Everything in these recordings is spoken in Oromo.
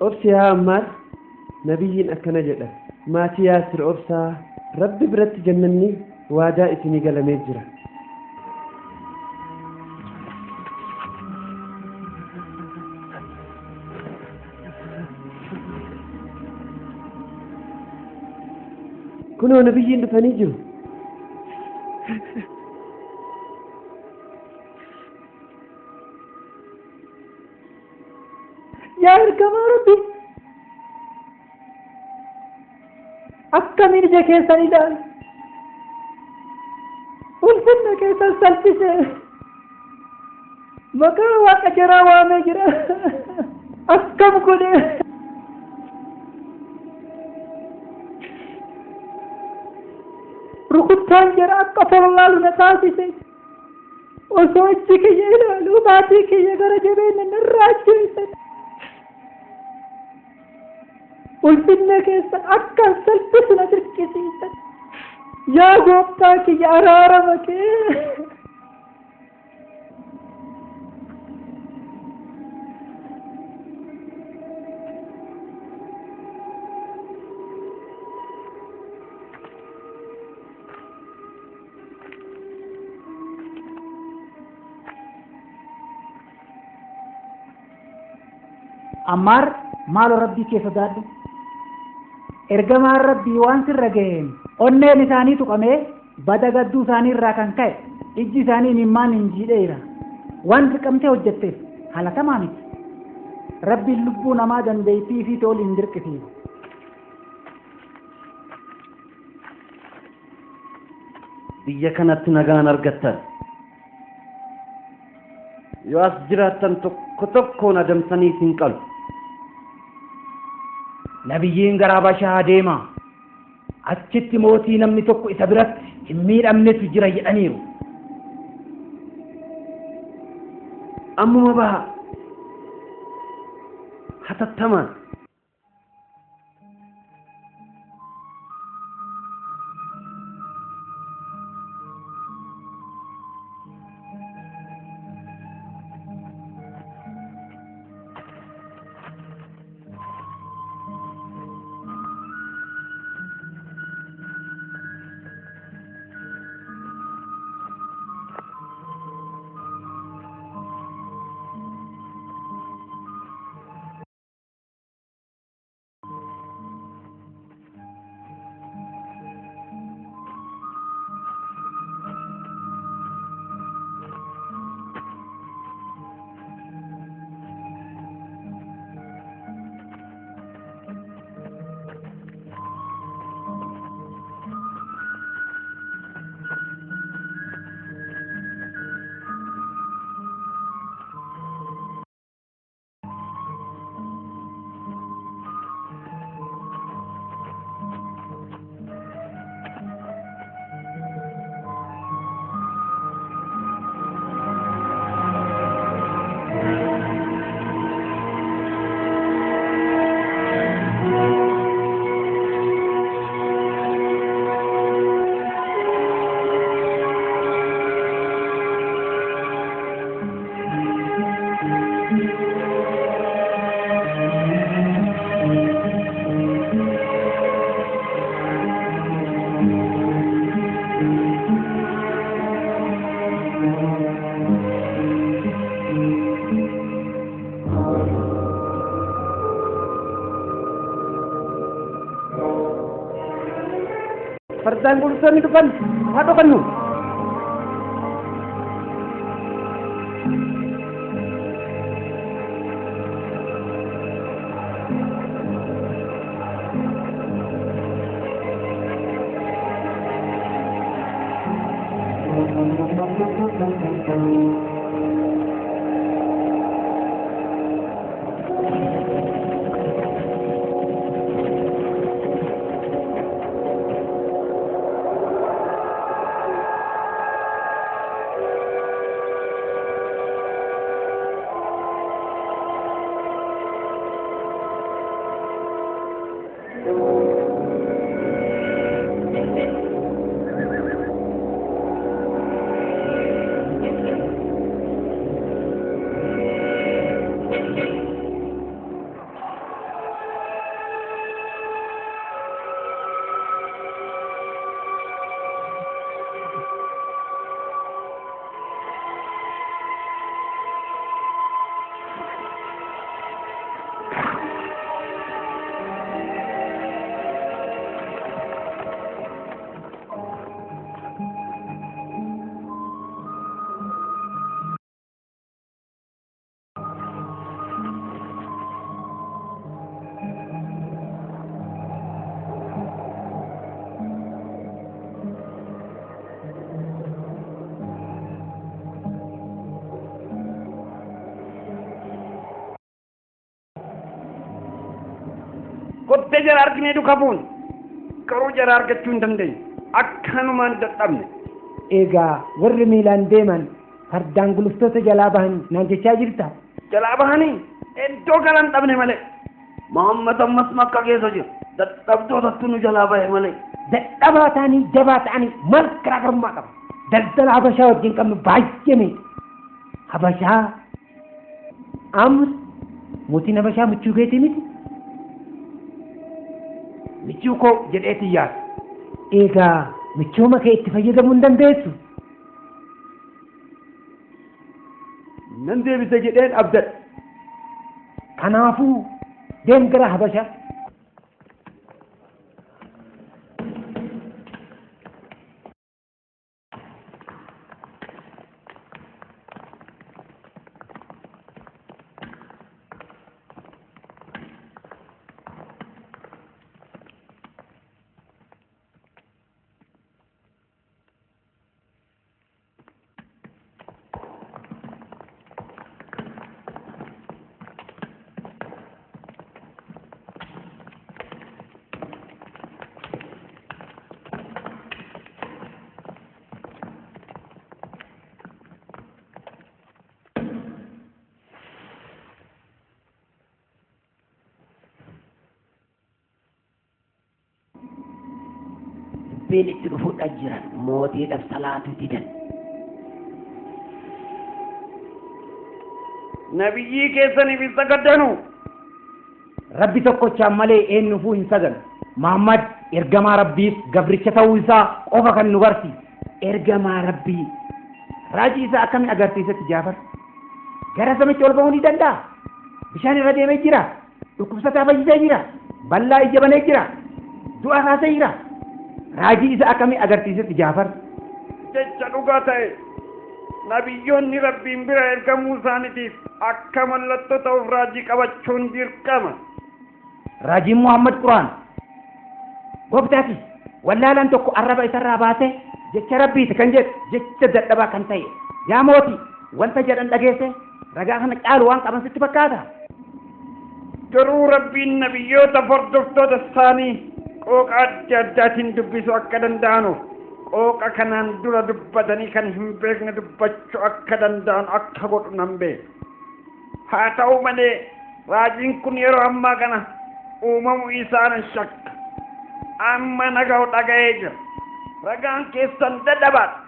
أبسي يا عمار نبيين أكنا جدا ما تياسر أبسا ربي برت جنني وادا إسني قال ميجرا كنوا نبيين دفنيجروا يا إركما ربي أكا من جكيسا إلال والفن كيسا سلسسة مكا واقع جرا وامي جرا أكم كله ركبتان جرا أكا فالله لنتاسسة وصوتك يلالو باتك يغرى جبين الراجيسة والفن كيسا أكا سلسسنا تركسيسة يا غوبتاك يا رارمك عمار مالو ربي كيف دادو ergamaan rabbii waan sirra ga'een onneen isaanii tuqamee bada gadduu isaanii irraa kan ka'e ijji isaanii mimmaan hin jiidheera waan dirqamtee hojjetteef halatamaa miti rabbiin lubbuu namaa dandeettii fi tool hin dirqisiisu. biyya kanatti nagaan argattan yoo as jiraattan tokko tokkoon adamsanii isin qalu. nabiyyiin gara Habashaa deema achitti mootii namni tokko isa biratti hin miidhamnetu jira jedhaniiru. ammuma baha hatattamaan fardaan gurgurtaan dhufan haa dhokannuu. kottee jara arginee dhukabuun garuu jara argachuu hin dandeenye akkanumaan dadhabne. Egaa warri miilaan deeman fardaan guluftoota jalaa bahan naan jechaa jirta. Jalaa bahanii iddoo galan dhabne malee. Muhammad ammas makka keessa jiru dadhabdootatti nu jalaa bahe malee. Dadhabaa ta'anii jabaa ta'anii maal garaagarummaa qaba. Daldala Habashaa wajjin qabnu baay'ee miidha. Habashaa amma mootiin Habashaa michuu keetii miti. Michuu koo jedheetii yaada. Egaa michooma kee itti fayyadamuu hin dandeessu. Nan deebisa jedheen abdadha. Kanaafuu deem gara Habashaa. Itti dhufuudhaa jiran mootiidhaaf salaatu didan. Nabiyyii keessaniif hin sagadanu. Rabbi tokkochaan malee eenyuufuu hin sagadu. Muhammad ergamaa Rabbiif gabricha ta'uu isaa qofa kan nu barsiisa. Ergamaa Rabbii raajii isaa akkamiin agarsiisatti Jaafar? Gara samiitti ol bahuu ni danda'a. Bishaan irra deemee jira. Dhukkubsataa fayyisee jira. Bal'aa ija banee jira. Du'a kaasee jira. Raajii isa akkamii agarsiisetti Jaafar? Jecha dhugaa ta'e nabiyyoonni Rabbiin bira ergamuu isaaniitiif akka mallattoo ta'uuf raajii qabachuun dirqama. Raajiin Muhammad Quraan gooftaati wallaalaan tokko arraba isarraa baasee jecha Rabbiiti kan jedhu jecha dadhabaa kan ta'e yaa mootii wanta jedhan dhageesse ragaa kana caalu waan qaban sitti fakkaata. Garuu Rabbiin nabiyyoota hordoftoota isaanii qooqa adda addaatiin dubbisuu akka danda'anuuf qooqa kanaan dura dubbatanii kan hin beekne dubbachuu akka danda'an akka godhu nan beeka. Haa ta'u malee raajiin kun yeroo ammaa kana uumamu isaan shakka. Amma naga'u dhaga'ee jira. Ragaan keessan dadhabaadha.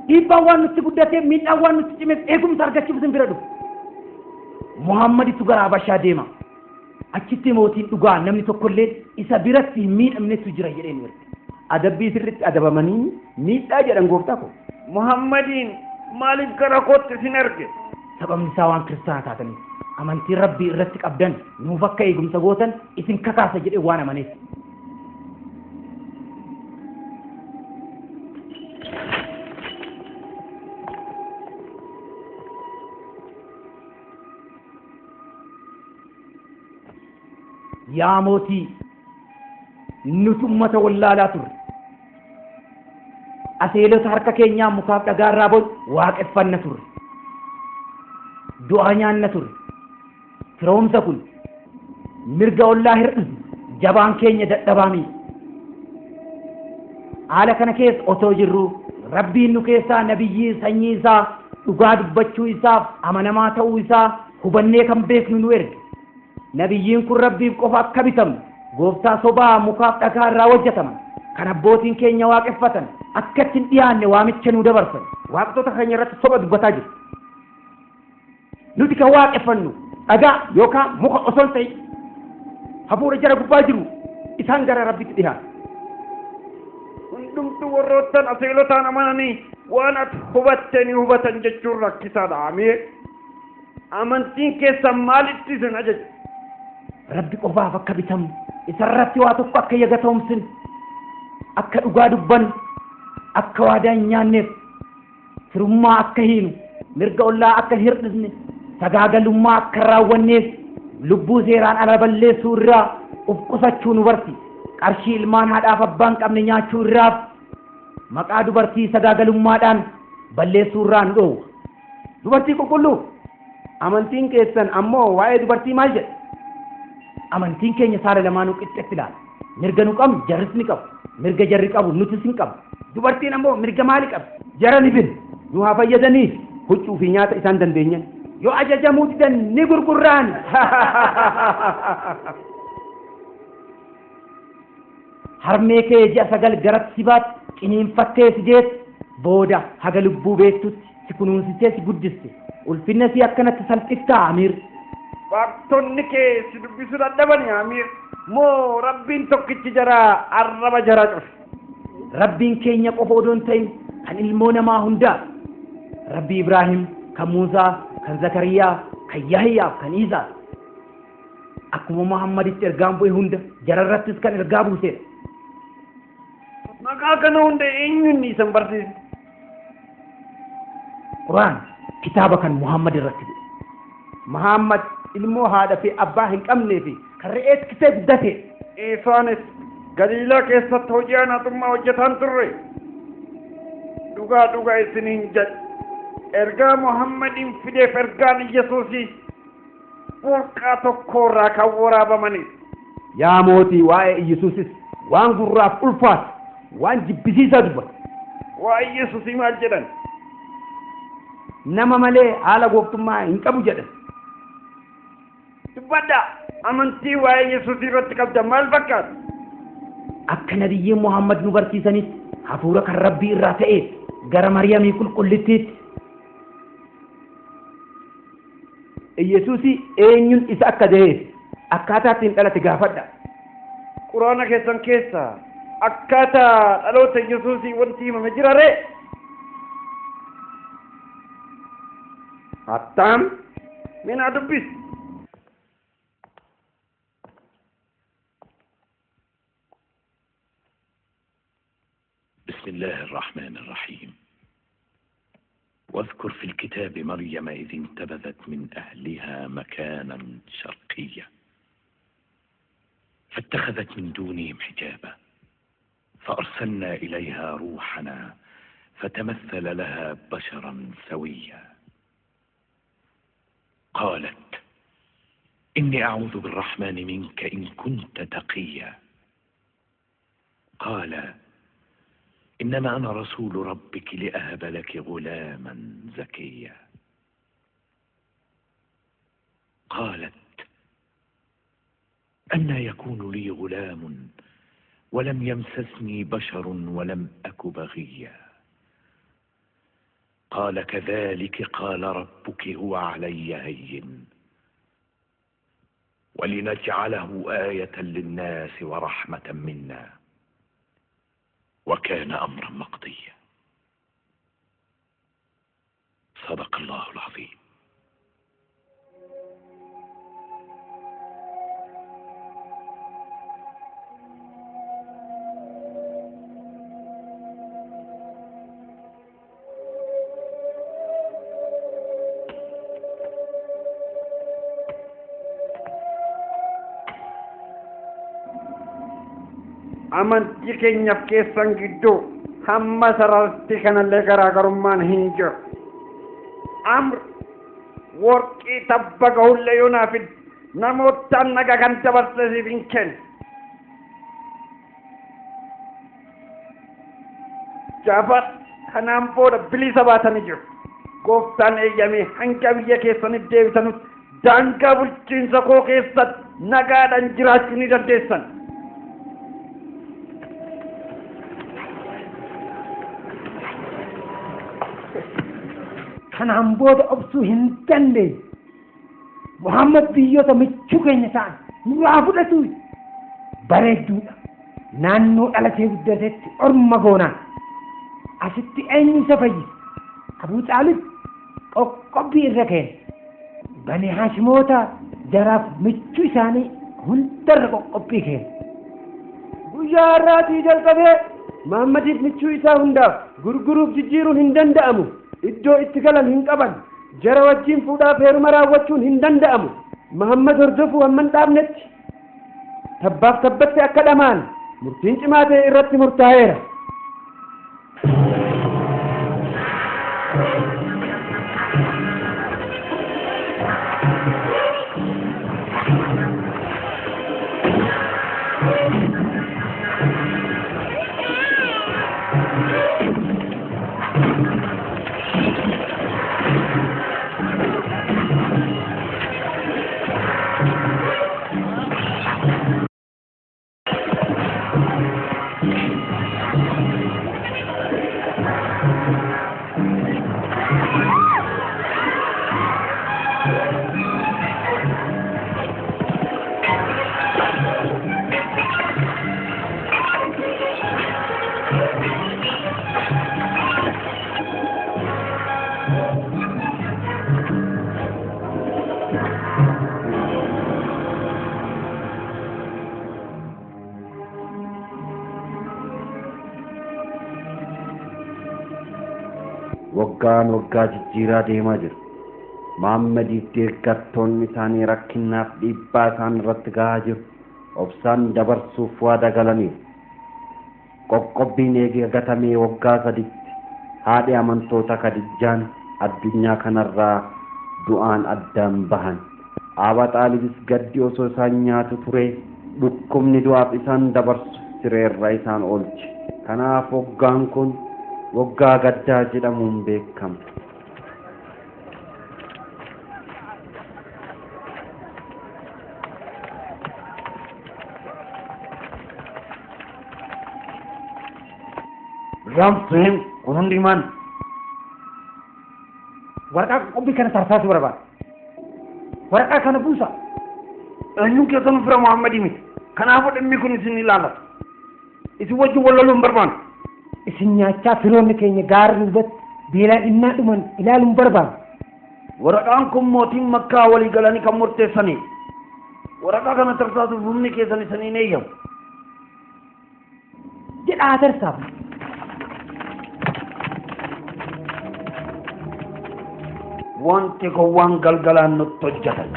Dhiibbaan waan nutti guddatee miidhaan waan nutti cimeef eegumsa argachuuf isin bira dhufu. Muhammaditu gara Habashaa deema. Achitti mootiin dhugaa namni tokkollee isa biratti hin miidhamnetu jira jedheen warra. Adabbii sirriitti adabamanii miidhaa jedhan gooftaa ko. Muhammadiin maaliif gara kootti isin erge? Sababni isaa waan kiristaana taataniif amantii Rabbii irratti qabdan nuuf akka eegumsa gootan isin kakaasa jedhee waan amaneef. Yaa mootii nuti ummata wallaalaa turre aseelota harka keenyaa mukaaf dhagaarraa bocu waaqeffanna turre du'aa nyaanna turre firoomsa kun mirga ollaa hir'isne jabaan keenya dadhabaami. Haala kana keessa otoo jirru Rabbiin nu keessaa nabiyyii sanyii isaa dhugaa dubbachuu isaaf amanamaa ta'uu isaa hubannee kan beeknu nu erge. Nabiyyiin kun Rabbiif qofa akka bitamu gooftaa sobaa mukaaf dhagaa irraa hojjetaman kan abbootiin keenya waaqeffatan akka ittiin dhiyaanne waamicha nu dabarsan waaqtota keenya irratti soba dubbataa jiru. Nuti kan waaqeffannu dhagaa yookaan muka osoo hin ta'in hafuura jara gubbaa jiru isaan gara Rabbitti dhiyaata. Hundumtuu warroottan aseelotaan amananii waan ati hubatte ni hubatan jechuun rakkisaadha. Amee amantiin keessan maalitti isin ajaja? Rabbi qofaaf akka bitamu isarratti waa tokko akka yagatoomsin akka dhugaa dubban akka waadaa hin nyaanneef firummaa akka hiinu mirga ollaa akka hir'isne sagaagalummaa akka raawwanneef lubbuu seeraan ala balleessuu irraa uf qusachuu nu barsi qarshii ilmaan haadhaaf abbaan qabne nyaachuu irraaf maqaa dubartii sagaagalummaadhaan balleessuu irraa nu dhoowwa dubartii qulqulluu amantiin keessan ammoo waa'ee dubartii maal jedha? Amantiin keenya saala lamaanuu qixxeetti ilaala. Mirga nu qabnu jarris ni qabu, mirga jarri qabu nutis ni qabu. Dubartiin ammoo mirga maali qabdi? Jara ni bin nu haa fayyadaniif huccuu fi nyaata isaan dandeenyan yoo ajajamuu didan ni gurgurraan. Harmee kee ji'a 9 garatti si baat qiniinfattee si jeet booda haga lubbuu beektutti si kunuunsitee si guddiste ulfinna si akkanatti salphiftaa Amiir. Waaqtonni kee si dubbisuu dadhabani Amiir moo rabbiin tokkichi jaraa arraba jaraa cufe? Rabbiin keenya qofa odoo hin ta'in kan ilmoo namaa hundaa. Rabbi Ibraahim, kan Muusaa, kan Zakariyaa, kan Yahyaa, kan Iisaa. Akkuma Muhammaditti ergaan bu'e hunda jararrattis kan ergaa buusedha. Maqaa kana hunda eenyuun isan barsiise? Quraan kitaaba kan Muhammad irratti bu'e. Muhammad ilmoo haadha fi abbaa hin qabnee fi kan re'ee tiksee guddate. Isaanis Galiilaa keessatti hojii anaatummaa hojjetan turre. Dhugaa isiniin jedhe. Ergaa Muhammadiin fideef ergaan Yesuusii burqaa tokkorraa kan waraabamaniif. Yaa mootii waa'ee Yesuusis waan gurraaf ulfaatu waan jibbisiisaa dubbata. Waa'ee Yesuusii maal jedhan? Nama malee haala gooftummaa hin qabu jedhan. Dubbadha amantii waa'ee Yesuusii irratti qabdan maal fakkaata? Akka nabiyyiin Muhammad nu barsiisanitti hafuura kan Rabbii irraa ta'e gara Maryamii qulqullittiitti. Yesuusii eenyuun isa akka ta'eef akkaataa ittiin dhalate gaafadha. Quraana keessan keessa akkaataa dhaloota Yesuusii wanti himame jira ree? Attam mina dubbis. بسم الله الرحمن الرحيم واذكر في الكتاب مريم إذ انتبذت من أهلها مكانا شرقيا فاتخذت من دونهم حجابا فأرسلنا إليها روحنا فتمثل لها بشرا سويا قالت إني أعوذ بالرحمن منك إن كنت تقيا قال إنما أنا رسول ربك لأهب لك غلاما زكيا قالت أنى يكون لي غلام ولم يمسسني بشر ولم أك بغيا قال كذلك قال ربك هو علي هين ولنجعله آية للناس ورحمة منا وكان أمرا مقضيا صدق الله العظيم. Amantii keenyaaf keessan gidduu hamma sarartii kanallee garaagarummaan hin jiru. Amr warqii tabba gahullee yoo naaf namootaan naga kan dabarseesiif hin kennu. Jaafar kanaan booda bilisa baatanii jiru. Gooftaan eeyyamee hanga biyya keessaniif deebitanutti daangaa bulchiinsa koo keessatti nagaadhaan jiraachuu ni dandeessan. Kanaan booda obsuu hin dandeenye. Muhammad biyyoota michuu keenya ta'an nurraa fudhatu. Bareedduudha. Naannoo dhalatee guddatetti orma goonaan. Asitti eenyu isa fayyisa? Abuu Xaalib qoqqobbii irra keenya. Bani Haashimoota jaraaf michuu isaanii hundarra qoqqobbii keenya. Guyyaa har'aatii jalqabee Muhammadiif michuu isaa hundaaf gurguruuf jijjiiruun hin danda'amu. Iddoo itti galan hin qaban. Jara wajjin fuudhaaf heeruma raawwachuun hin danda'amu. Muhammad hordofuu hamma hin dhaabnetti tabbaaf tabbatti akka dhamaan murtiin cimaa ta'e irratti murtaa'eera. waggaan waggaa jijjiiraa deemaa jiru. Mahammadiif deeggartoonni isaanii rakkinaaf dhiibbaa isaan irratti gahaa jiru obsaan dabarsuuf waada galaniiru. Qoqqobbiin eegee gatamee waggaa 3 haadhi amantoota Khadijaan addunyaa kanarraa du'aan addaan bahan. Abaa Xaalibis gaddi osoo isaan nyaatu ture dhukkubni du'aaf isaan dabarsu sireerra isaan oolche. Kanaaf waggaan kun waggaa gaddaa jedhamuun beekama. Ramseen kun hundi maal? Waraqaa qoqqobbii kana tarsaasuu barbaada. Waraqaa kana buusa. Eenyuun keessan fira Muhammadii miti. Kanaafuu dhimmi kun isin ilaallata. Isin wajjin walloluun barbaadu. Isin nyaachaa firoonni keenya gaara duubatti beelaan innaa dhuman ilaaluun barbaadu. Waraqaan kun mootiin Makkaa walii galanii kan murteessanii. Waraqaa kana tarsaasuuf humni keessan isiniin eeyyamu. Jedhaa tarsaafu. Wanti kun waan galgalaan nutti hojjetan.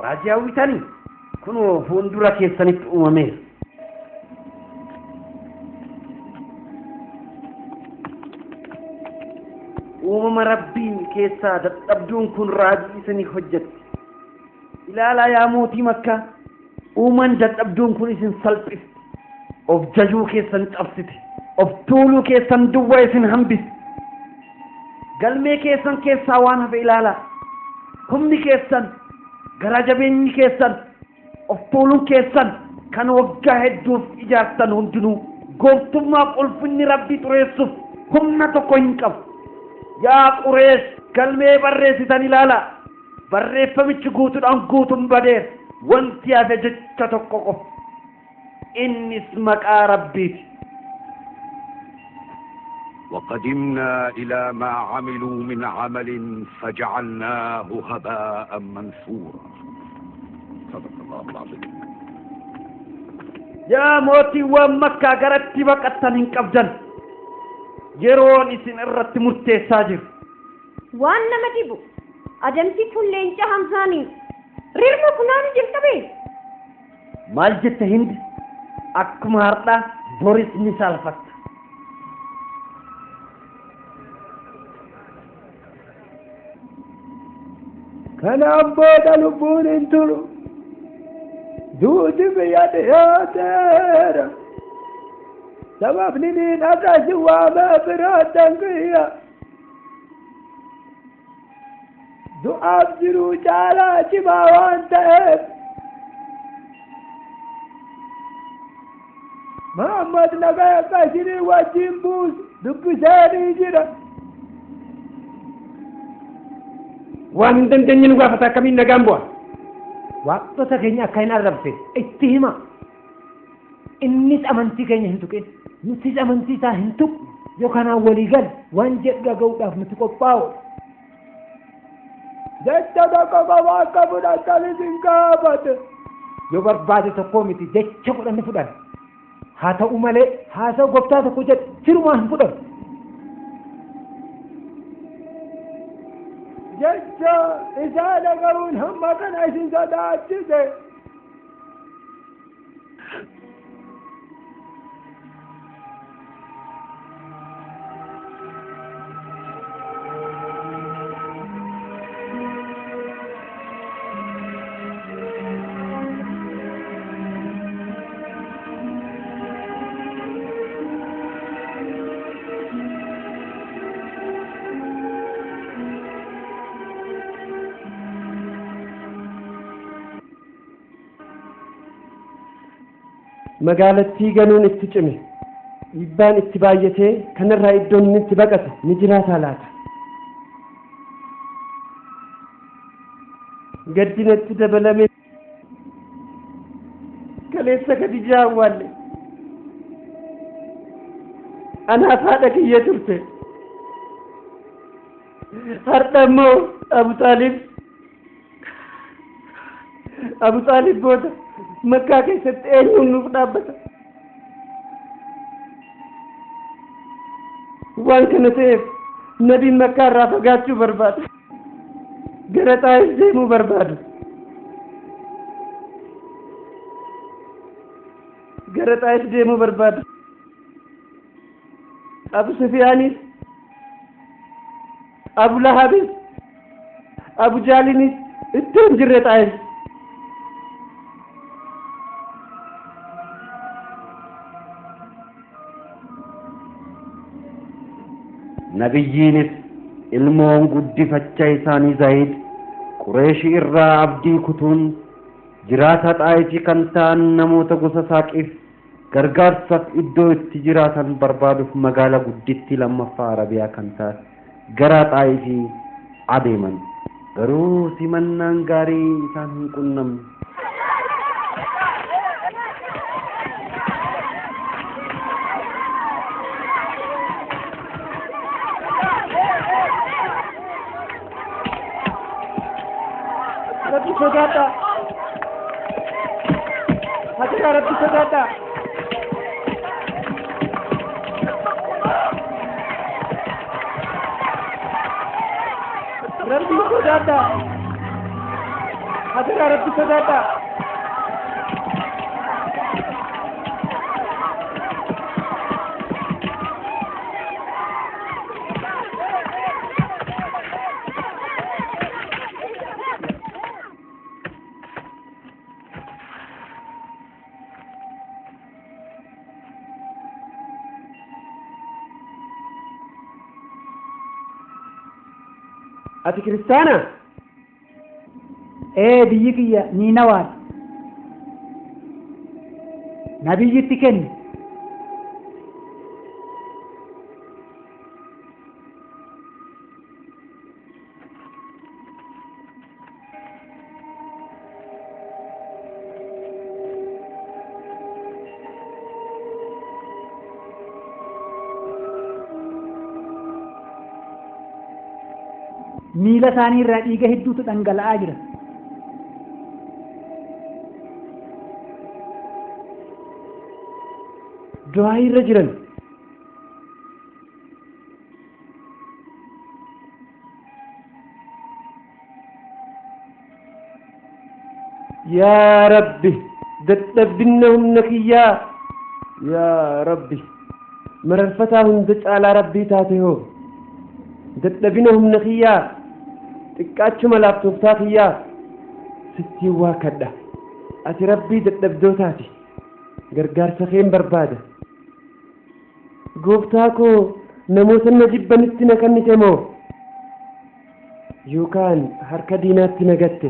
Raajii hawwitanii kunoo fuuldura keessanitti uumameera. Uumama Rabbiin keessaa dadhabduun kun raajii isinii hojjetti. Ilaalaa yaa mootii Makkaa, uumaan dadhabduun kun isin salphiste. Of jajuu keessan cabsite. Of tuuluu keessan duwwaa isin hambiste. Galmee keessan keessaa waan hafe ilaalaa. Humni keessan, garaa jabeenyi keessan, of tuuluun keessan kan waggaa hedduuf ijaartan hundinuu gooftummaa ulfinni Rabbii xureessuuf humna tokko hin qabu. Yaa Qureesh galmee barreessitan ilaala. Barreeffamichi guutuudhaan guutuun badeera. Wanti hafe jecha tokko qofa. Innis maqaa Rabbiiti. وقدمنا إلى ما عملوا من عمل فجعلناه هباء منثورا. صدق الله العظيم. يا موتي ومكة قرأت بقتن قبضا yeroon isin irratti murteessaa jiru. Waan nama dhibu adamsi kun leenca hamsaanii rirma funaanu jalqabe. Maal jette Hindi? Akkuma hardhaa boris ni saalfatta. Kanaan booda lubbuun hin turu. Duuti biyya dhiyaateera. Sababni ni nafrasi waama birootan kiyya. Du'aaf jiruu caalaa cimaa waan ta'eef. Muhammad nagaa akkasii wajjin buusu dubbisanii jira. Waan hin dandeenye nu gaafata akkamiin nagaan bu'a? Waaqota keenya akka hin arrabse itti hima. Innis amantii keenya hin tuqin. Nutis amantii isaa hin tuqnu. Yoo kanaan walii gal waan jedhu dhaga'uudhaaf nuti qophaa'u. Jecha tokko qofa akka fudhatanis hin gaafate. Yoo barbaade tokkoo miti jecha fudhanne fudhan. Haa ta'u malee haasa'u gooftaa tokko jedhu sirumaa hin fudhatu. Jecha isaa dhaga'uun hamma kana isin sodaachise. magaalattii ganuun itti cime dhiibbaan itti baay'atee kanarraa iddoon inni itti baqate ni jiraata laata gaddinatti dabalame kaleessa gadi jaawwalle anaaf haadha kiyya turte hardammo Abu Talib booda Makkaa keessatti eenyuun nuuf dhaabbata waan kana ta'eef nabiin Makkaa irraa fagaachuu barbaada gara Xaa'if deemuu barbaadu Abu Sufyaanis Abu Lahabis Abu Jaalinis iddoo hin jirre Xaa'if nabiyyiinis ilmoon guddifachaa isaanii Zaayid Qureeshii irraa abdii kutuun jiraata Xaa'ifii kan ta'an namoota gosa Saaqiif gargaarsaaf iddoo itti jiraatan barbaaduuf magaalaa guddittii lammaffaa Arabiyaa kan taate gara Xaa'ifii adeeman garuu simannaan gaarii isaan hin qunnamne Rabbi sodaadha Hatiraa Rabbi sodaadha Rabbi sodaadha Hatiraa Rabbi sodaadha ati kiristaana biyyi kiyya ni nawaan nabiyyitti kenni miila isaanii irraa dhiiga hedduutu dhangala'aa jira du'aa irra jiran yaa rabbi dadhabinna humna kiyyaa yaa rabbi mararfataa hunda caalaa rabbii taate hoo dadhabina humna kiyyaa xiqqaachuma laaftooftaa kiyyaa sittiin waa kadha ati rabbii dadhabdootaati gargaarsa keen barbaada gooftaa koo namoota na jibbanitti na kennite moo yookaan harka diinaatti na gatte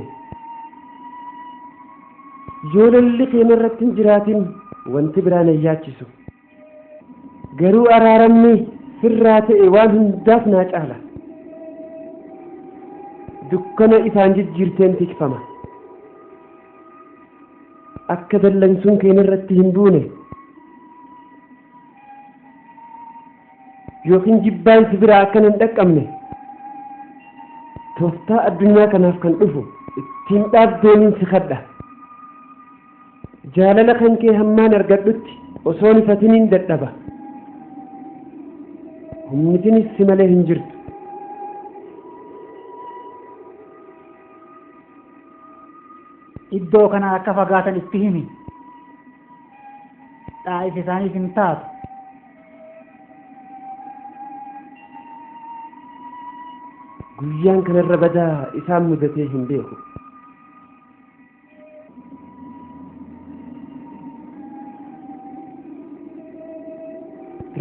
yoo lolli keenya irratti hin jiraatin wanti biraan hin yaachisu garuu araaramni sirraa ta'e waan hundaaf naa caala dukkana isaan jijjiirteen tikfama akka dallansuun keenya irratti hin buune yookiin jibbaan si biraa akkan hin dhaqqabne tooftaa addunyaa kanaaf kan dhufu ittiin dhaabdeeniin si kadha jaalala kan kee hammaan argadhutti osoon ifatiniin dadhaba humnitinis si malee hin jirtu iddoo kana akka fagaatan itti himi Xaa'if isaaniif hin taatu guyyaan kanarra badaa isaan mudatee hin beeku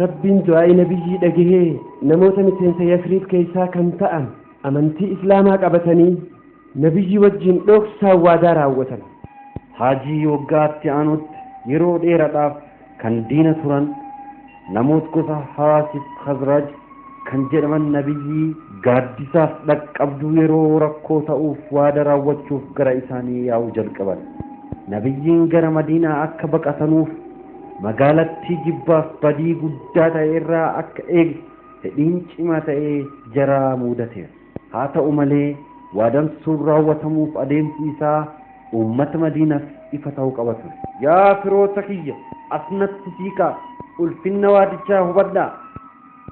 rabbiin du'aa'ii nabiyyii dhagahee namoota miseensa Yasriib keessaa kan ta'an amantii islaamaa qabatanii nabiyyi wajjin dhoksaan waadaa raawwatan haajii waggaatti aanutti yeroo dheeraadhaaf kan diina turan namoota gosa Hawaasif Khazraj kan jedhaman nabiyyii gaaddisaaf dhaqqabduu yeroo rakkoo ta'uuf waada raawwachuuf gara isaanii yaa'uu jalqaban nabiyyiin gara Madiinaa akka baqatanuuf magaalattii jibbaaf badii guddaa ta'e irraa akka fedhiin cimaa ta'ee jaraa muudateera. Haa ta'u malee waadaan sun raawwatamuuf adeemsi isaa uummata Madiinaaf ifa ta'uu qaba ture. Yaa firoota kiyya asnatti siiqaa ulfinna waadichaa hubadhaa.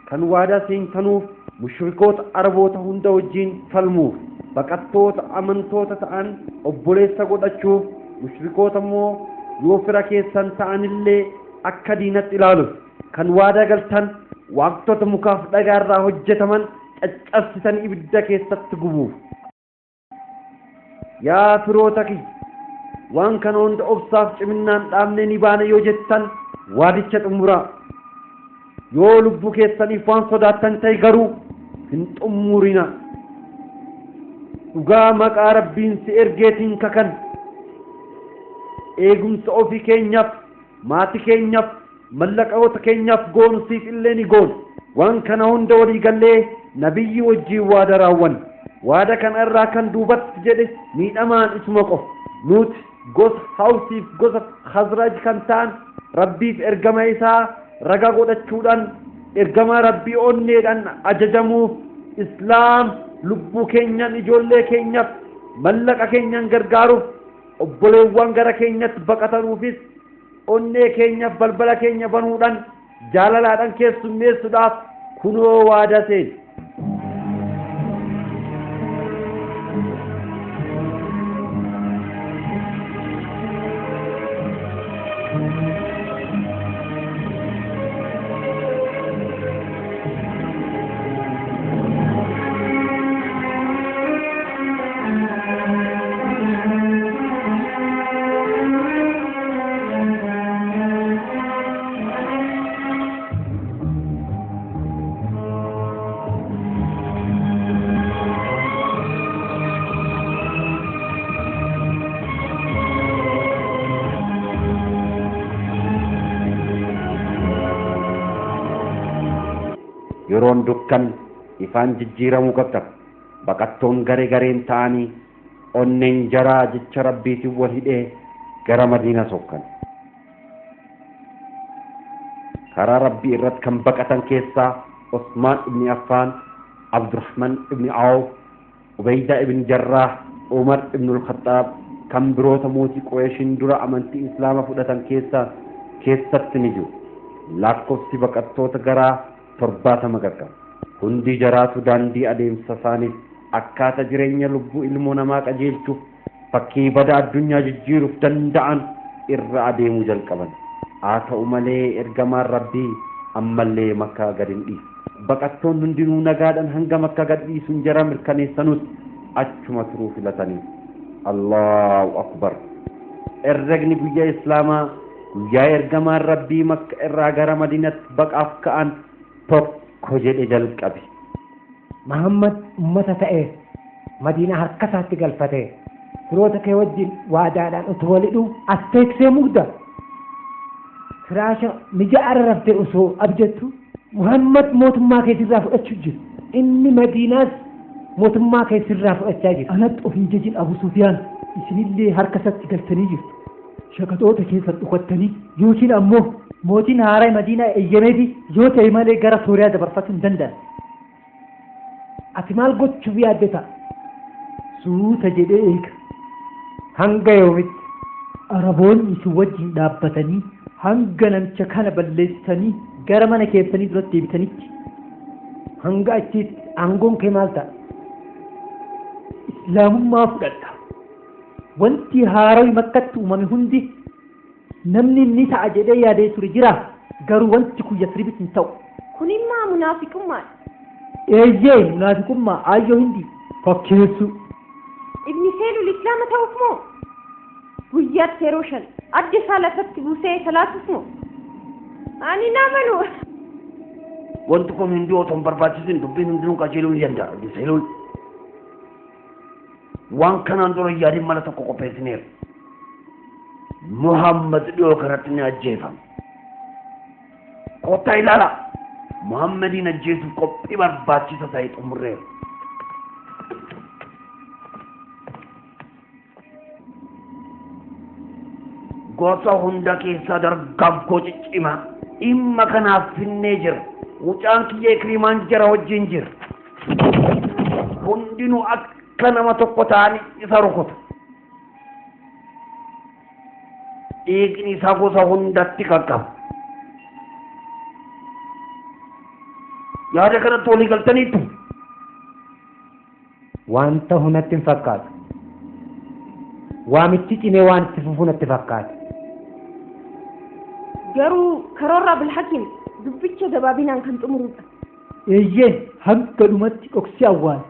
Kan waadaa seentanuuf mushrikoota araboota hunda wajjin falmuuf baqattoota amantoota ta'an obboleessa godhachuuf mushrikoota immoo yoo fira keessan ta'anillee akka diinatti ilaaluuf kan waadaa galtan waaqtota mukaaf dhagaarraa hojjetaman caccabsitan ibidda keessatti gubuuf. Yaa firoota kiyya waan kana hunda obsaaf ciminaan dhaabnee ni baana yoo jettan waadicha xumuraa. Yoo lubbuu keessaniif waan sodaattan ta'e garuu hin xummurina. Dhugaa maqaa Rabbiin si ergeetiin kakan eegumsa ofii keenyaaf maatii keenyaaf mallaqoota keenyaaf goonu siif illee ni goonu. Waan kana hunda walii gallee nabiyyi wajjiin waada raawwanne. Waada kana irraa kan duubatti jedhe miidhamaan isuma qofa. Nuti gosa Hawsiif gosa Khazraj kan ta'an Rabbiif ergama isaa raga godhachuudhaan ergama Rabbii onneedhaan ajajamuuf Islaam lubbuu keenyaan ijoollee keenyaaf mallaqa keenyaan gargaaruuf obboleewwan gara keenyatti baqatanuufis onnee keenyaaf balbala keenya banuudhaan jaalalaadhaan keessummeessuudhaaf kunoo waada seene. Yeroon dukkan ifaan jijjiiramuu qabda. Baqattoon garee gareen ta'anii onneen jaraa jecha Rabbiitiin wal hidhee gara Madiinaa sokkan. Karaa Rabbii irratti kan baqatan keessaa Usmaan ibn Affaan, Abdurrahman ibn Awf, Ubayda ibn Jarrah, Umar ibn al-Khattab kan biroota mootii Qureeshiin dura amantii Islaamaa fudhatan keessatti ni jiru. Lakkoofsi baqattoota garaa 70 gargaaru. Hundi jaraatu daandii adeemsa isaaniif akkaataa jireenya lubbuu ilmoo namaa qajeelchuuf fakkii bada addunyaa jijjiiruuf danda'an irra adeemuu jalqaban. Haa ta'u malee ergamaan Rabbii ammallee Makkaa gad hin dhiisu. Baqattoonni hundinuu nagaadhaan hanga Makkaa gad dhiisuun jara mirkaneessanutti achuma turuu filatanii. Allahu akbar. Herregni guyyaa Islaamaa guyyaa ergamaan Rabbii Makkaa irraa gara Madiinaatti baqaaf ka'an tokko jedhe jalqabe. Muhammad ummata ta'e Madiinaa harka isaatti galfatee firoota kee wajjin waadaadhaan utuu walidhu as teeksee mugda firaasha mijaa'ara raftee osoo abjattu Muhammad mootummaa keessirraa fudhachuu jiru. Inni Madiinaas mootummaa keessirraa fudhachaa jira. Anatti of hin jajin Abu Sufyaan isinillee harka isaatti galtanii jirtu. Shaqaxoota keessa dhukattanii yookiin ammoo mootiin haaraa Madiinaa eeyyameefi yoo ta'e malee gara Sooriyaa dabarfachuu hin danda'an. Ati maal gochuuf yaaddeta? Suuta jedhee eega. Hanga yoomitti Araboonni isin wajjin dhaabbatanii hanga namicha kana balleessanii gara mana keessanii duratti deebitanitti. hanga achitti aangoon kee maal ta'a? Islaamummaa fudhadha. Wanti haarawi makkatti uumame hundi namni ni ta'a jedhee yaadee ture jira. Garuu wanti kun yasribis hin ta'u. Kun immoo munaafiqummaadha. Eeyyee munaafiqummaa ayyoo hindi fakkeessu. Ibni Seelul Islaama ta'uuf moo guyyaatti yeroo 5 adda isaa lafatti buusee salaatus moo? Ani naamanu. Wanti kun hundi otoo hin barbaachisin dubbiin hundinuu qajeeluu ni danda'a. Ibni Seelul waan kanaan dura yaadin mala tokko qopheessineera. Muhammad dhiyoo kanatti ni ajjeefama. Kottaa ilaala. Muhammadin ajjeesuuf qophii barbaachisa ta'e xumurreera. Gosa hunda keessaa dargaggoo ciccimaa dhimma kanaaf finnee jira. mucaan kiyyee Ikrimaan jara wajjin jira. Hundinuu akka nama tokko ta'anii isa rukutu. Dhiigni isaa gosa hundatti qaqqaba. Yaada kanatti walii galtaniitu. Wanta hunatti hin fakkaatu. Waamichi cimee waan itti fufu natti fakkaata. Garuu karoora Abulhakiim dubbicha gabaabinaan kan xumurudha. Eeyyee hanga dhumatti dhoksee awwaala.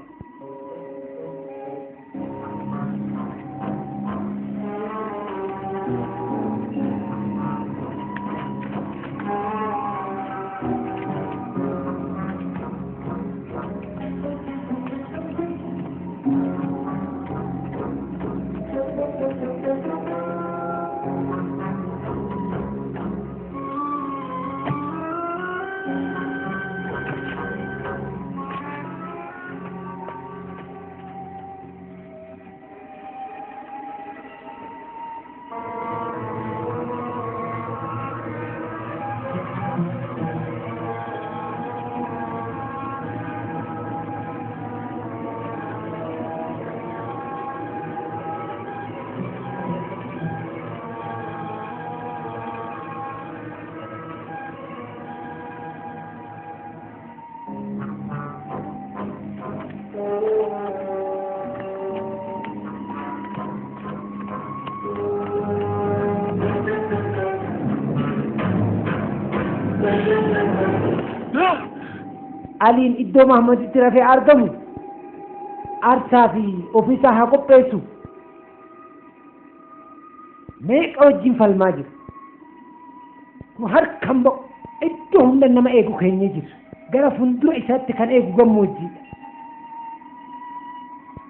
Aliin iddoo Muhammaditti rafee argamu aarsaa fi ofiisaa haa qopheessu. Meeqa wajjin falmaa jiru. Harkaan ba'u iddoo hunda nama eegu keenya jiru. Gara fuuldura isaatti kan eegu gammoojjiidha.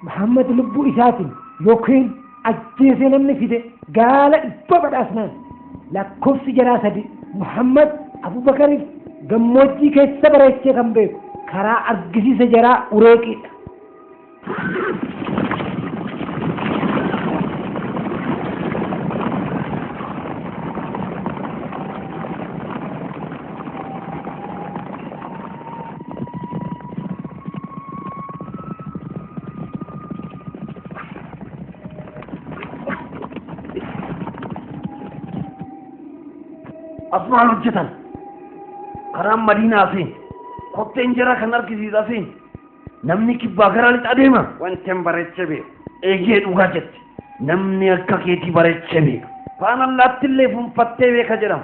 Muhammad lubbuu isaatiin yookiin ajjeesee namni fide gaala 100 badhaasnaan lakkoofsi jaraa 3 Muhammad Abubakariif gammoojjii keessa bareechee kan beeku karaa argisiisa jaraa ureeqiidha. Asmaan hojjetan karaan Madiinaa fi kotteen jara kan argisiisa fi namni kibbaa gara lixa deema. Wanti bareechee beeku eegee dhugaa jetti namni akka keetii bareechee beeku. Faan allaatti illee funfattee beeka jedhama.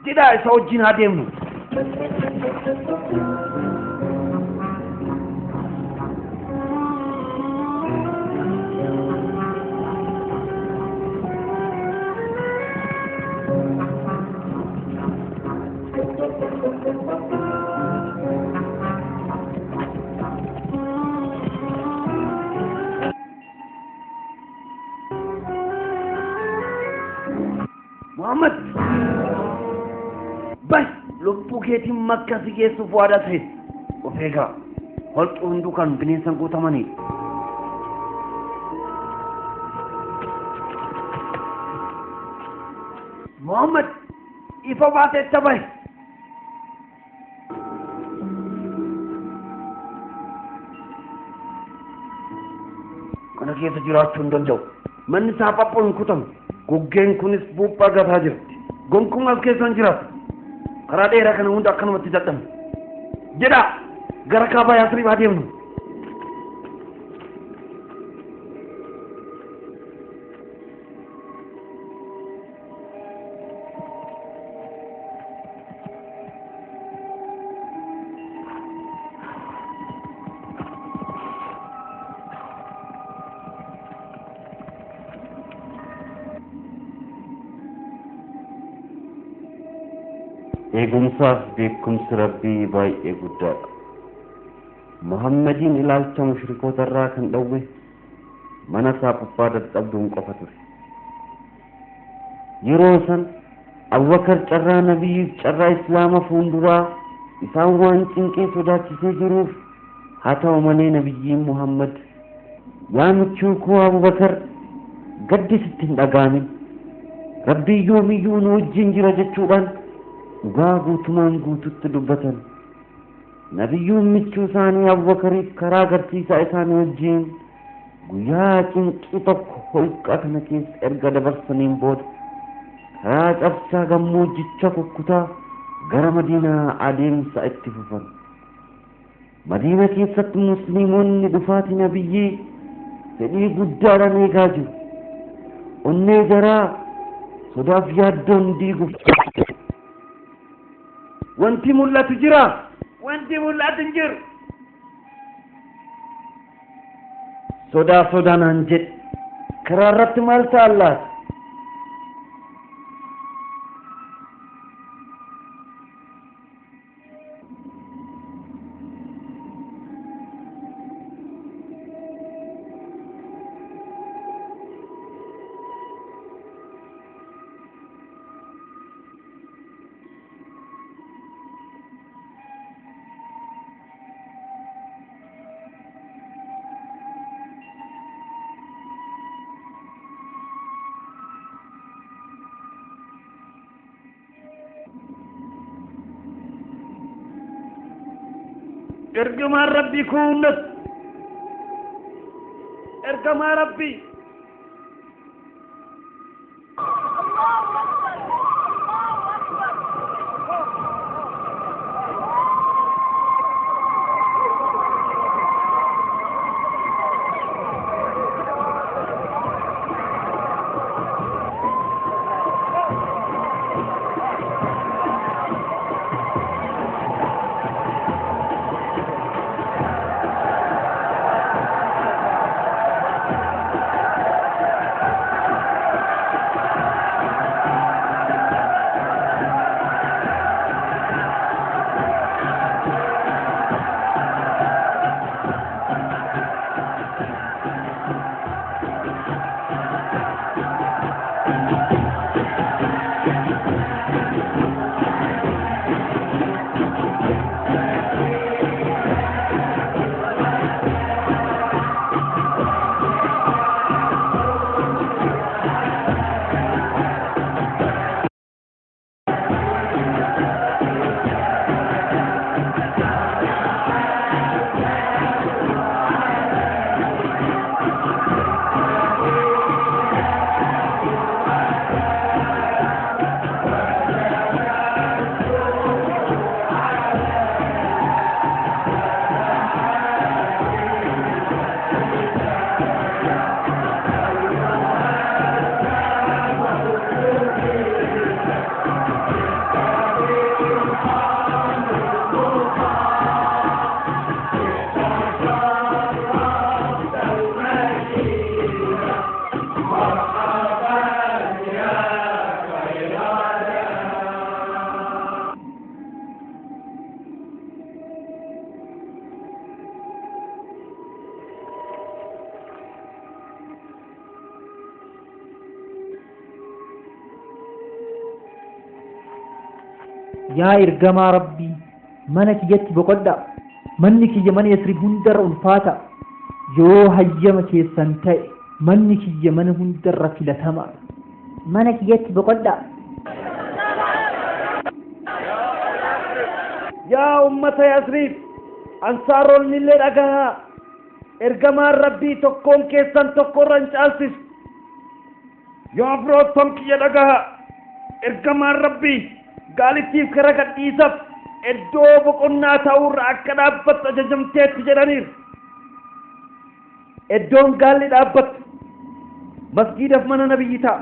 Didhaa isa wajjin haa deemnu. Muhammad bas lubbuu keetiin makka si geessuuf waadaa ta'e of eegaa holqi hunduu kan bineensan guutamanii. Muhammad ifa baateetta bahe. Kana keessa jiraachuu hin danda'u. Manni isaa phaphoon hin kutamu. Guggeen kunis buuphaa gataa jirti. Gonkuun as keessa hin jiraatu. Karaa dheeraa kana hunda akkanumatti dadhamu. Jedhaa gara kaabaa Yaasriib haa deemnu. eegumsaaf beekumsi rabbii baay'ee guddaadha. Muhammadiin ilaalcha mushrikoota irraa kan dhowwe mana isaa pupphaa dadhabduun qofa ture. Yeroo san Abubakar carraa nabiyyiif carraa islaama fuulduraa isaan waan cinqee sodaachisee jiruuf haa ta'u malee nabiyyiin Muhammad yaa michuu koo Abubakar gaddi sitti hin dhagaamin rabbii yoomiyyuu nu wajjin jira jechuudhaan dhugaa guutumaan guututti dubbatan. Nabiyyuun michuu isaanii Abubakariif karaa agarsiisaa isaanii wajjin guyyaa cinqii tokko holqa kana keessa erga dabarsaniin booda karaa cabsaa gammoojjicha kukkutaa gara Madiinaa adeemsa itti fufan. Madiina keessatti musliimonni dhufaatii nabiyyii fedhii guddaadhaan eegaa jiru. Onnee jaraa sodaaf yaaddoon diiguuf wanti mul'atu jira. Wanti mul'atu hin jiru. sodaanaan jedhe karaa irratti maal ta'a laata? ergamaan rabbii kuunnas ergamaa rabbii yaa ergamaa rabbii mana kiyyatti boqodhaa manni kiyya mana Yasrib hundarra ulfaata yoo hayyama keessan ta'e manni kiyya mana hundarra filatamaa mana kiyyatti boqodhaa yaa ummata Yasrib ansaaronni illee dhagahaa ergamaan rabbii tokkoon keessan tokkorra hin caalchisu yoo firoottan kiyya dhagahaa ergamaan rabbii gaalittiif kara gadhiisaf iddoo boqonnaa ta'urra akka dhaabbattu ajajamteetti jedhaniir iddoon gaalli dhaabbattu masgiidaf mana nabiyyi ta'a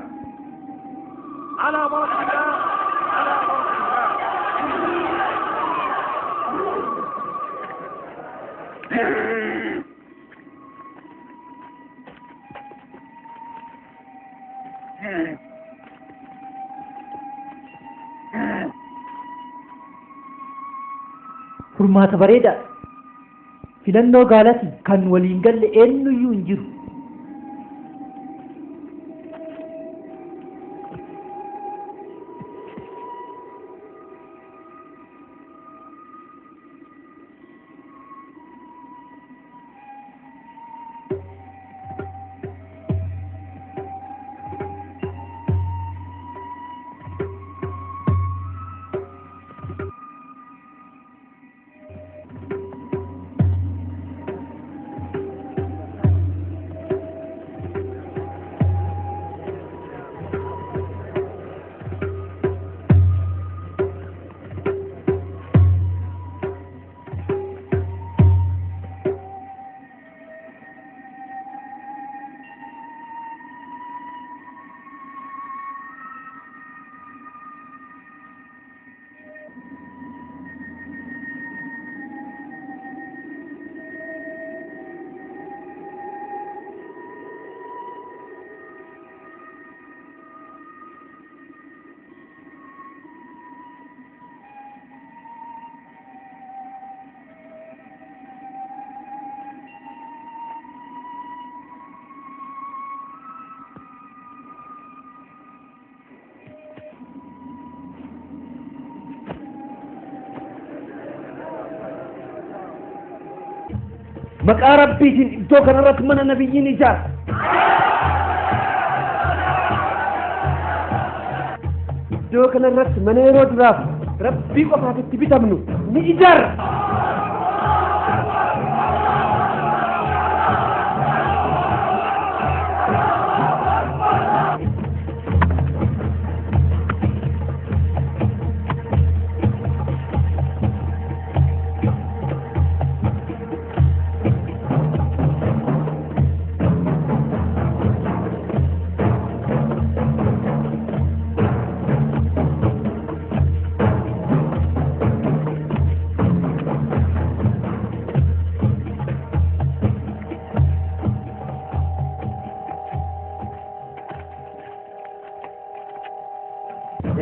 furmaata bareedaa filannoo gaalati kan waliin galle eenyuyyuu hin jiru maqaa rabbiitiin iddoo kanarratti mana nabiyyiin ijaar iddoo kanarratti mana yeroo duraaf rabbii qofaaf itti bitamnu ni ijaarra.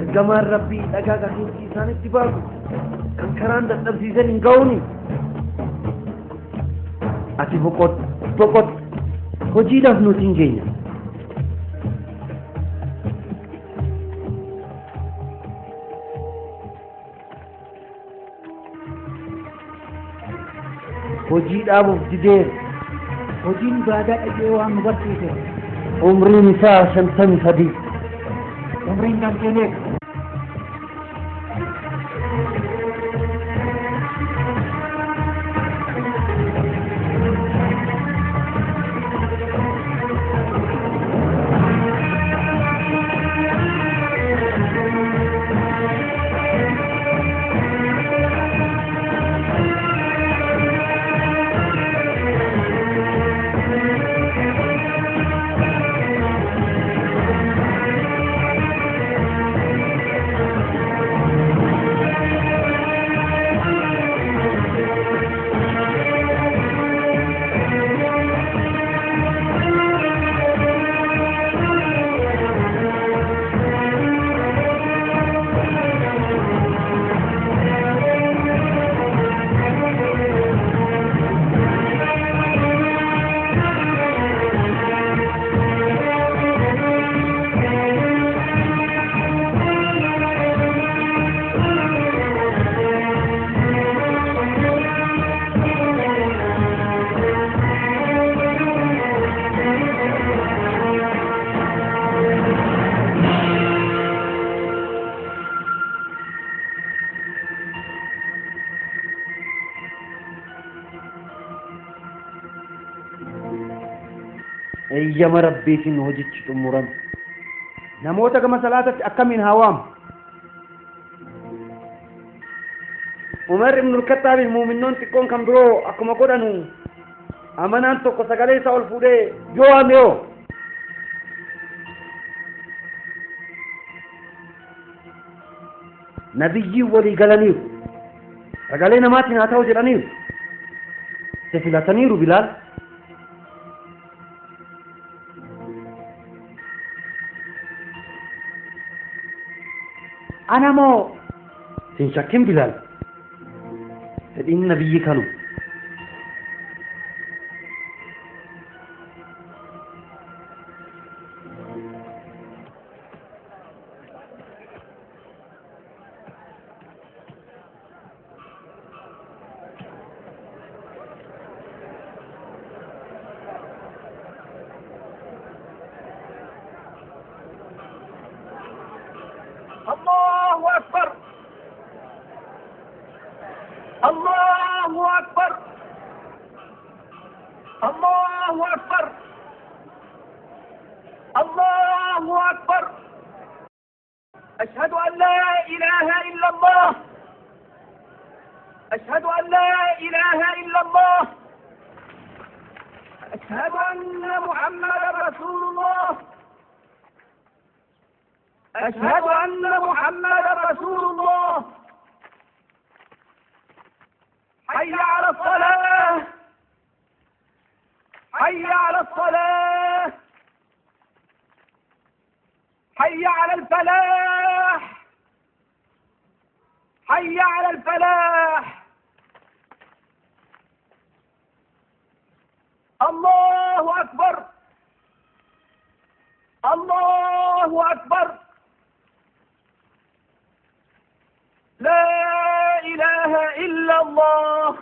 ergamaan rabbii dhagaa gahiinsi isaanitti baasu kan karaan dadhabsiisan hin ga'uuni ati boqot hojiidhaaf nuti hin geenya hojii dhaabuuf dideera hojiin baadaa dhagee waan nu barsiise umriin isaa 53 umriin kan keeneef eeyyama rabbiitiin hojichi xumurame namoota gama salaatatti akkamiin hawaamu Umar ibn al-Khattab mu'minnoon xiqqoon kan biroo akkuma godhanu amanaan tokko sagalee isaa ol fuudhee yoo waameo nabiyyiin walii galaniiru sagalee namaatiin haa ta'u jedhaniiru se filataniiru Bilaal ana moo sin shakkin Bilaal fedhiin nabiyyi kanu الله أكبر الله أكبر الله أكبر الله أكبر أشهد أن لا إله إلا الله أشهد أن لا إله إلا الله أشهد أن محمدا رسول الله أشهد أن محمدا رسول الله حي على الصلاة حي على الصلاة حي على الفلاح حي على الفلاح الله أكبر الله أكبر لا إله إلا الله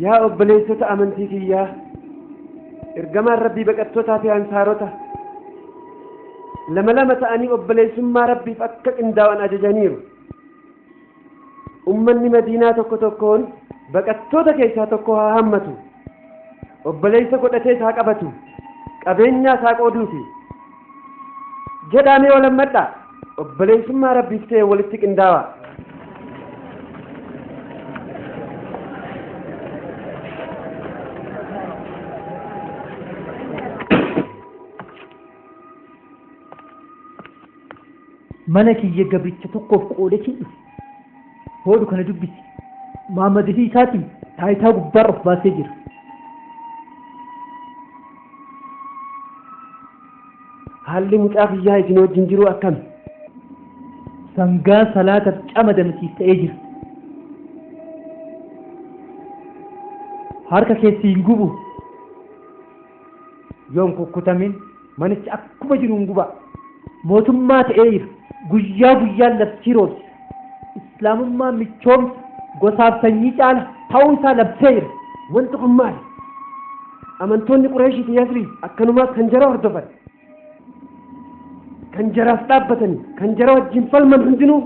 yaa obboleessota amantii kiyyaa ergamaan rabbii baqattootaa fi ansaarota lama lama ta'anii obboleessummaa rabbiif akka qindaa'an ajajaniiru. Ummanni Madiinaa tokko tokkoon baqattoota keessaa tokko haa hammatu, obboleessa godhatee haa qabatu, qabeenyaa haa qooduufi jedhamee walammadhaa obboleessummaa rabbiif ta'e walitti qindaa'aa. mana kiyya gabricha tokkoof qoodatiin dhufe hoodhu kana dubbisi Muhammad fi isaatiin taayitaa gubbaarra of baasee jira. Haalli mucaa kiyyaa isin wajjin jiru akkami? Sangaa salaataaf camadamsiis ta'ee jira. Harka keessi hin gubu. Yoon kukkutamin manichi akkuma jiru hin guba. Mootummaa ta'ee jira. Guyyaa guyyaan labsii roobsa. Islaamummaa michoomsa gosaaf sanyii caala ta'uu isaa labsee jira. Wanti kun maali? Amantoonni Qureeshii fi Yasrii akkanumaas kan jara hordofan, kan jaraaf dhaabbatanii, kan jara wajjin falman hundinuu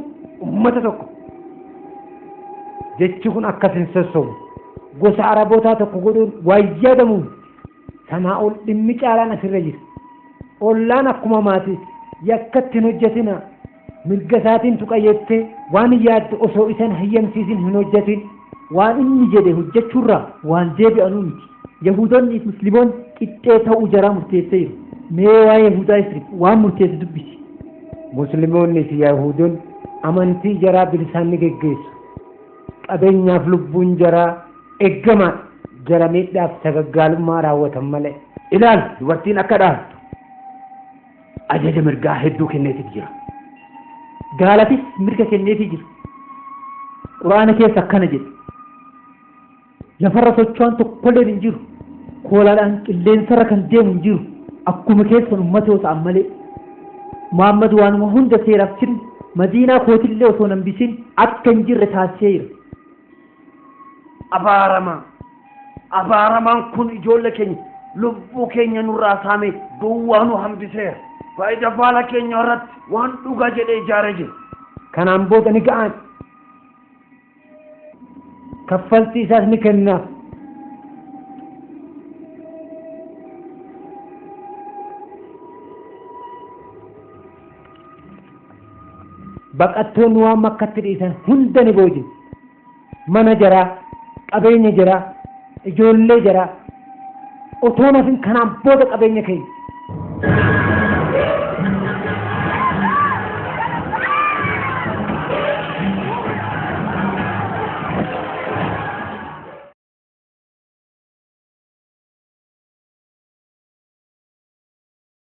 ummata tokko. Jechi kun akkas hin sossobu. Gosa Arabootaa tokko godhuun waan yaadamuun sanaa ol dhimmi caalaan asirra jira. Ollaan akkuma maatii yakkatti hin hojjetina. Mirga isaatiin tuqayyettee waan yaadde osoo isan hayyamsiisin hin hojjetin. Waan inni jedhe hojjechuurraa waan deebi'anuu miti. Yahudonni fi Musliimoonni qixxee ta'uu jaraa murteesseeru. Mee waa'ee Yahudaa Isriif waan murteessu dubbisi. Musliimoonni fi Yahudoonni amantii jaraa bilisaan ni geggeessu. Qabeenyaaf lubbuun jaraa eeggamaa jara miidhaaf sagaggaalummaa raawwatan malee. Ilaal dubartiin akka dhaaltu ajaja mirgaa hedduu kenneetii jira. Gaalatis mirga kenneetii jira. Quraana keessa akkana jedhe. Lafarra socho'an tokkolleen hin jiru. Koolaadhaan qilleensarra kan deemu hin jiru. Akkuma keessan uummatoo ta'an malee. Muhammad waanuma hunda seeraaf sirni Madiinaa kootillee osoo hin hambisin akka hin jirre taasisee jira. Abaaramaan kun ijoollee keenya lubbuu keenya nurraa saamee duwwaa nu hambiseera. Faayidaa faala keenya irratti waan dhugaa jedhee ijaaree jira. Kanaan booda ni ga'an. Kaffaltii isaas ni kennaaf. Baqattoonni waan makkatti dhiisan hunda ni boojin. Mana jaraa, qabeenya jaraa, ijoollee jaraa, otoo nafin kanaan booda qabeenya keenya.